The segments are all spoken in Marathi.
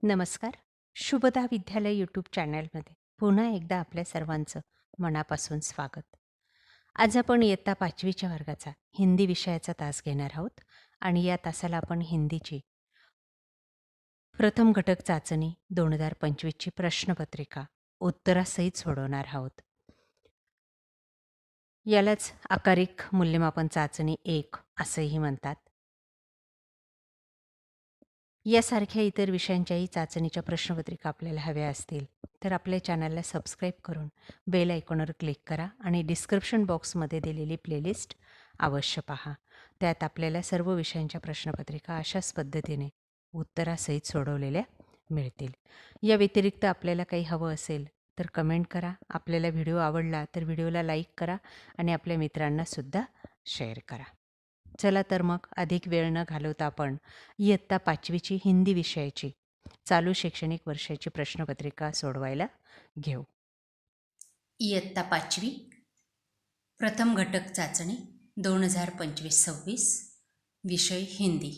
नमस्कार. शुभदा विद्यालय यूट्यूब चॅनलमध्ये पुन्हा एकदा आपल्या सर्वांचं मनापासून स्वागत. आज आपण इयत्ता 5वीच्या वर्गाचा हिंदी विषयाचा तास घेणार आहोत आणि या तासाला आपण हिंदीची प्रथम घटक चाचणी 2025ची प्रश्नपत्रिका उत्तरासहित सोडवणार आहोत. यालाच आकारिक मूल्यमापन चाचणी 1 असंही म्हणतात. यासारख्या इतर विषयांच्याही चाचणीच्या प्रश्नपत्रिका आपल्याला हव्या असतील तर आपल्या चॅनलला सबस्क्राईब करून बेल आयकॉनवर क्लिक करा आणि डिस्क्रिप्शन बॉक्समध्ये दिलेली प्लेलिस्ट अवश्य पहा. त्यात आपल्याला सर्व विषयांच्या प्रश्नपत्रिका अशाच पद्धतीने उत्तरासहित सोडवलेल्या मिळतील. या व्यतिरिक्त आपल्याला काही हवं असेल तर कमेंट करा. आपल्याला व्हिडिओ आवडला तर व्हिडिओला लाईक करा आणि आपल्या मित्रांनासुद्धा शेअर करा. चला तर मग अधिक वेळ न घालवता आपण इयत्ता 5वीची हिंदी विषयाची चालू शैक्षणिक वर्षाची प्रश्नपत्रिका सोडवायला घेऊ. इयत्ता 5वी प्रथम घटक चाचणी 2025-26 विषय हिंदी.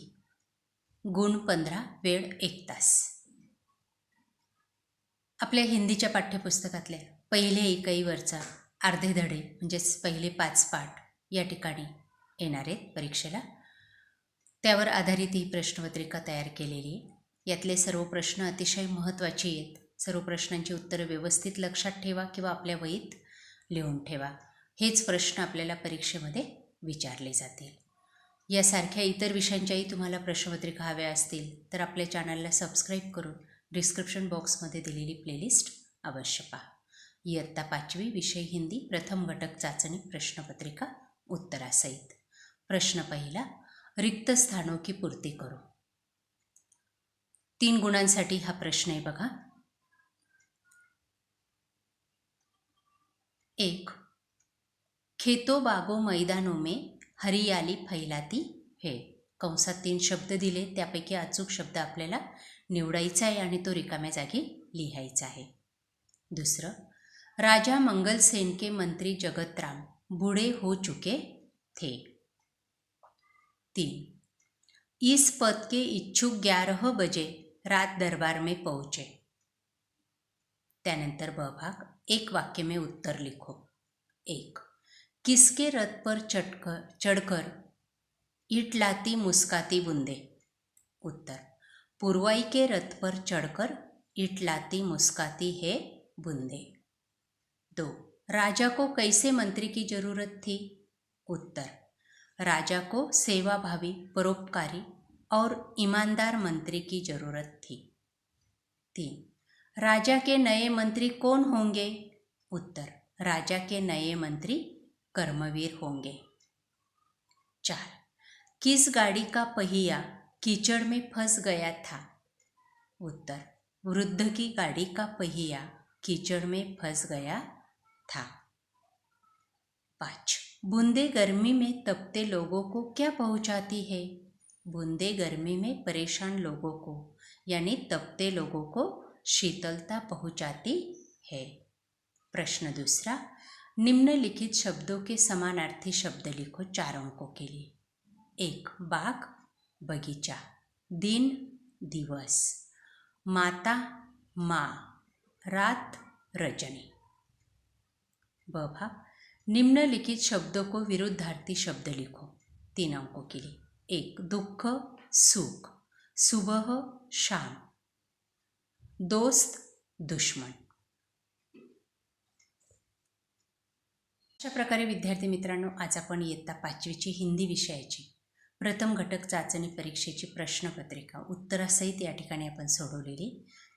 गुण 15, वेळ 1 तास. आपल्या हिंदीच्या पाठ्यपुस्तकातल्या पहिले एकईवरचा अर्धे धडे म्हणजेच पहिले 5 पाठ या ठिकाणी येणार आहेत परीक्षेला. त्यावर आधारित ही प्रश्नपत्रिका तयार केलेली आहे. यातले सर्व प्रश्न अतिशय महत्त्वाचे आहेत. सर्व प्रश्नांची उत्तरं व्यवस्थित लक्षात ठेवा किंवा आपल्या वहीत लिहून ठेवा. हेच प्रश्न आपल्याला परीक्षेमध्ये विचारले जातील. यासारख्या इतर विषयांच्याही तुम्हाला प्रश्नपत्रिका हव्या असतील तर आपल्या चॅनलला सबस्क्राईब करून डिस्क्रिप्शन बॉक्समध्ये दिलेली प्लेलिस्ट अवश्य पहा. इयत्ता 5वी विषय हिंदी प्रथम घटक चाचणी प्रश्नपत्रिका उत्तरासहित. प्रश्न पहिला, रिक्त स्थानों की पूर्ति करो. 3 गुणांसाठी हा प्रश्न आहे बघा. 1. खेतों बागों मैदानों में हरियाली फैलाती है. कंसात 3 शब्द दिले, त्यापैकी अचूक शब्द आपल्याला निवडायचा आहे आणि तो रिकाम्या जागी लिहायचा आहे. दुसरं, राजा मंगलसेन के मंत्री जगत राम बूढ़े हो चुके थे. 3. इस पद के इच्छुक 11 बजे रात दरबार में पहुंचे. त्यानंतर ब भाग, एक वाक्य में उत्तर लिखो. 1. किसके रथ पर चढ़कर इटलाती मुस्काती बूंदे. उत्तर, पुरवाई के रथ पर चढ़कर इटलाती मुस्काती है बूंदे. 2. राजा को कैसे मंत्री की जरूरत थी. उत्तर, राजा को सेवाभावी, परोपकारी और ईमानदार मंत्री की जरूरत थी. 3. राजा के नए मंत्री कौन होंगे. उत्तर, राजा के नए मंत्री कर्मवीर होंगे. 4. किस गाड़ी का पहिया कीचड़ में फंस गया था. उत्तर, वृद्ध की गाड़ी का पहिया कीचड़ में फंस गया था. 5. बूंदे गर्मी में तपते लोगों को क्या पहुंचाती है. बूंदे गर्मी में परेशान लोगों को यानी तपते लोगों को शीतलता पहुंचाती है. प्रश्न दूसरा, निम्नलिखित शब्दों के समानार्थी शब्द लिखो 4 अंकों के लिए. 1. बाग, बगीचा. दिन, दिवस. माता, माँ. रात, रजनी. ब भाग, निम्नलिखित शब्दों को विरुद्धार्थी शब्द लिखो 3 अंकों के लिए. 1. दुख, सुख. सुबह, शाम. दोस्त, दुश्मन. अशा प्रकारे विद्यार्थी मित्रांनो, आज आपण इयत्ता 5वीची हिंदी विषयाची प्रथम घटक चाचणी परीक्षेची प्रश्नपत्रिका उत्तरासहित या ठिकाणी आपण सोडवलेली.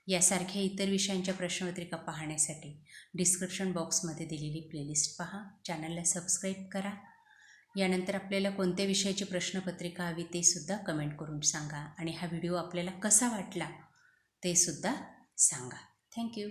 यासारख्या इतर विषयांच्या प्रश्नपत्रिका पाहण्यासाठी डिस्क्रिप्शन बॉक्समध्ये दिलेली प्लेलिस्ट पहा. चॅनलला सबस्क्राईब करा. यानंतर आपल्याला कोणत्या विषयाची प्रश्नपत्रिका हवी ते सुद्धा कमेंट करून सांगा आणि हा व्हिडिओ आपल्याला कसा वाटला ते सुद्धा सांगा. थँक्यू.